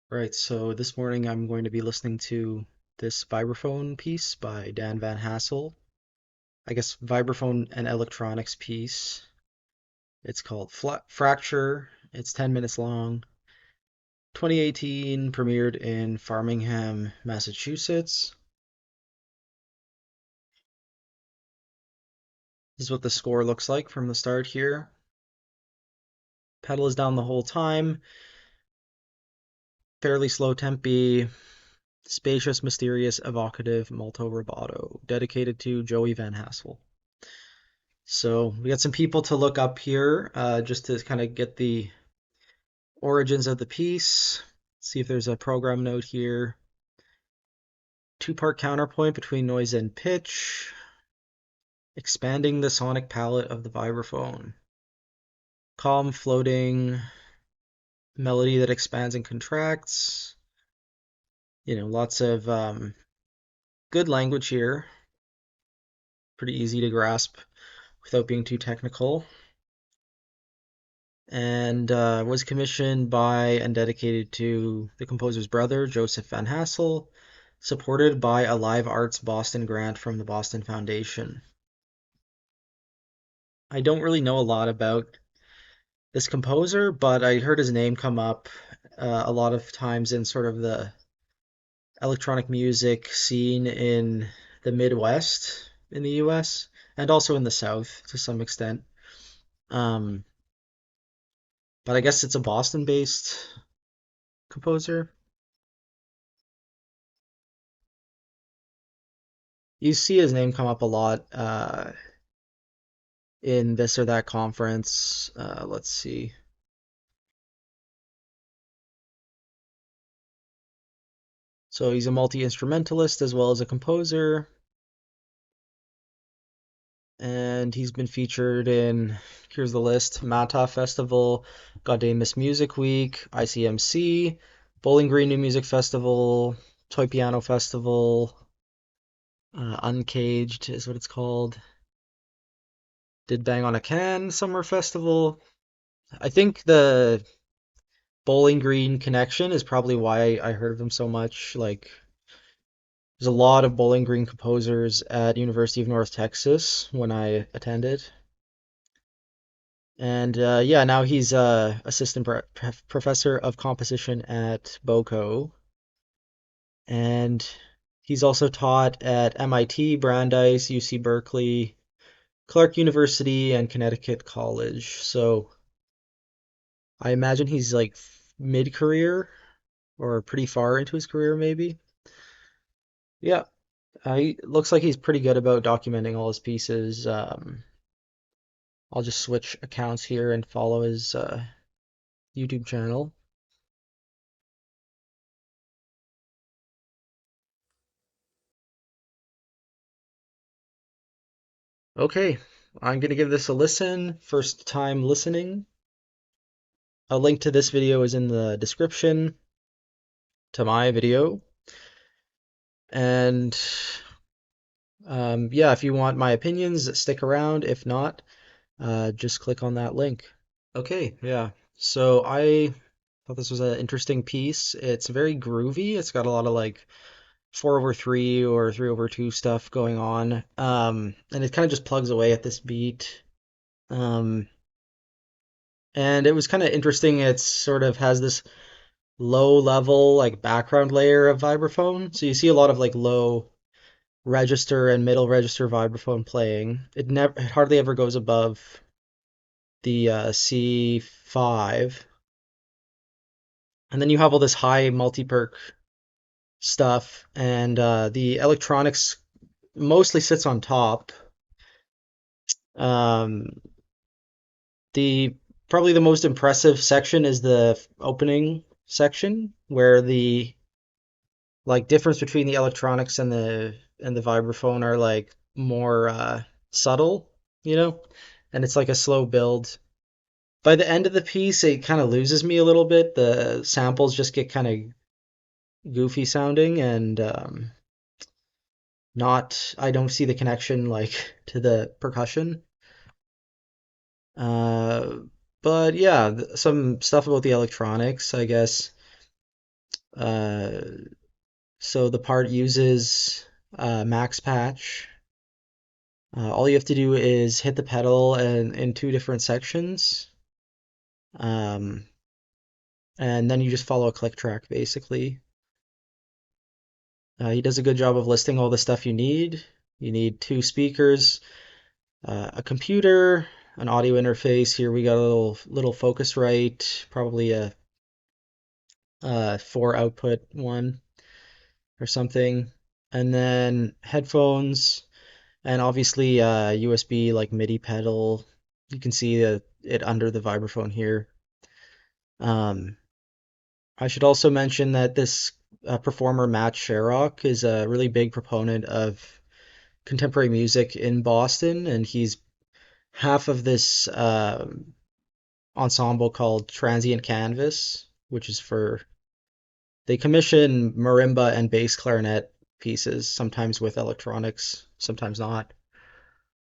Right, so this morning I'm going to be listening to this vibraphone piece by VanHassel. I guess vibraphone and electronics piece. It's called Fracture. It's 10 minutes long. 2018, premiered in Framingham, Massachusetts. This is what the score looks like from the start here. Pedal is down the whole time. Fairly slow tempi. Spacious, mysterious, evocative, molto rubato. Dedicated to Joey VanHassel. So we got some people to look up here just to kind of get the origins of the piece. See if there's a program note here. Two-part counterpoint between noise and pitch. Expanding the sonic palette of the vibraphone. Calm, floating melody that expands and contracts. Lots of good language here. Pretty easy to grasp without being too technical. And was commissioned by and dedicated to the composer's brother, Joseph VanHassel, supported by a Live Arts Boston grant from the Boston Foundation. I don't really know a lot about this composer, but I heard his name come up a lot of times in sort of the electronic music scene in the Midwest in the US and also in the South to some extent. Um, but I guess it's a Boston-based composer. You see his name come up a lot in this or that conference. Let's see. So he's a multi-instrumentalist as well as a composer, and he's been featured in, here's the list, Mata Festival, Gaudeamus Music Week, ICMC, Bowling Green New Music Festival, Toy Piano Festival, Uncaged is what it's called. Did Bang on a Can Summer Festival. I think the Bowling Green connection is probably why I heard of him so much. Like, there's a lot of Bowling Green composers at University of North Texas when I attended. And yeah, now he's assistant professor of composition at BOCO. And he's also taught at MIT, Brandeis, UC Berkeley, Clark University, and Connecticut College. So I imagine he's like mid-career or pretty far into his career, maybe. Yeah, he looks like he's pretty good about documenting all his pieces. I'll just switch accounts here and follow his YouTube channel. Okay, I'm gonna give this a listen. First time listening. A link to this video is in the description to my video. And yeah, if you want my opinions, stick around. If not, just click on that link. Okay, yeah. So I thought this was an interesting piece. It's very groovy. It's got a lot of like 4/3 or 3/2 stuff going on. And it kind of just plugs away at this beat. Um, and it was kind of interesting. It sort of has this low level like background layer of vibraphone. So you see a lot of like low register and middle register vibraphone playing. It hardly ever goes above the C5. And then you have all this high multi-perk stuff, and the electronics mostly sits on top. Um, the Probably the most impressive section is the opening section, where the like difference between the electronics and the vibraphone are like more subtle, you know, and it's like a slow build. By the end of the piece, it kind of loses me a little bit. The samples just get kind of goofy sounding, and not I don't see the connection like to the percussion. Uh, but yeah, some stuff about the electronics, I guess. Uh, so the part uses max patch. All you have to do is hit the pedal and in two different sections, um, and then you just follow a click track basically. He does a good job of listing all the stuff you need. You need two speakers, a computer, an audio interface. Here we got a little Focusrite, probably a four output one or something, and then headphones, and obviously USB like MIDI pedal. You can see it under the vibraphone here. Um, I should also mention that this performer Matt Sherrock is a really big proponent of contemporary music in Boston, and he's half of this ensemble called Transient Canvas, which is for they commission marimba and bass clarinet pieces, sometimes with electronics, sometimes not.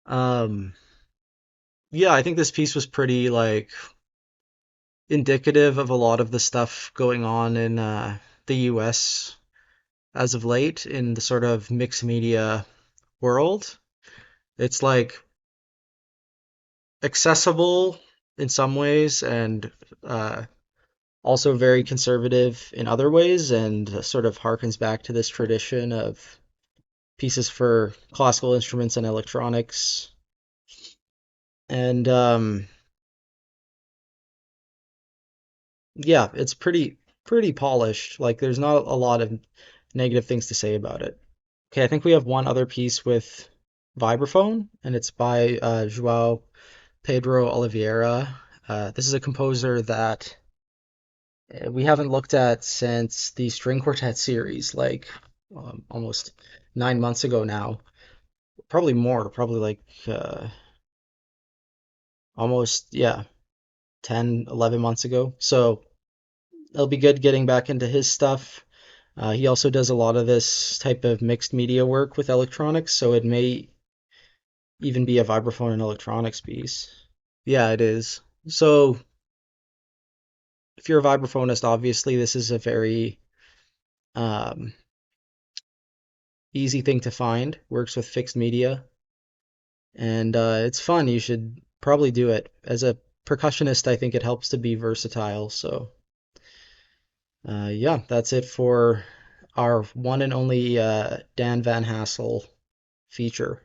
Um, yeah, I think this piece was pretty like indicative of a lot of the stuff going on in the US as of late in the sort of mixed media world. It's like accessible in some ways and uh, also very conservative in other ways, and sort of harkens back to this tradition of pieces for classical instruments and electronics. And yeah, it's pretty polished. Like there's not a lot of negative things to say about it. Okay, I think we have one other piece with vibraphone, and it's by João Pedro Oliveira. This is a composer that we haven't looked at since the string quartet series, like almost 9 months ago now. Probably more, probably like almost, yeah, 10, 11 months ago. So it'll be good getting back into his stuff. He also does a lot of this type of mixed media work with electronics, so it may even be a vibraphone and electronics piece. Yeah, it is. So if you're a vibraphonist, obviously this is a very um, easy thing to find. Works with fixed media, and it's fun. You should probably do it. As a percussionist, I think it helps to be versatile. So yeah, that's it for our one and only Dan VanHassel feature.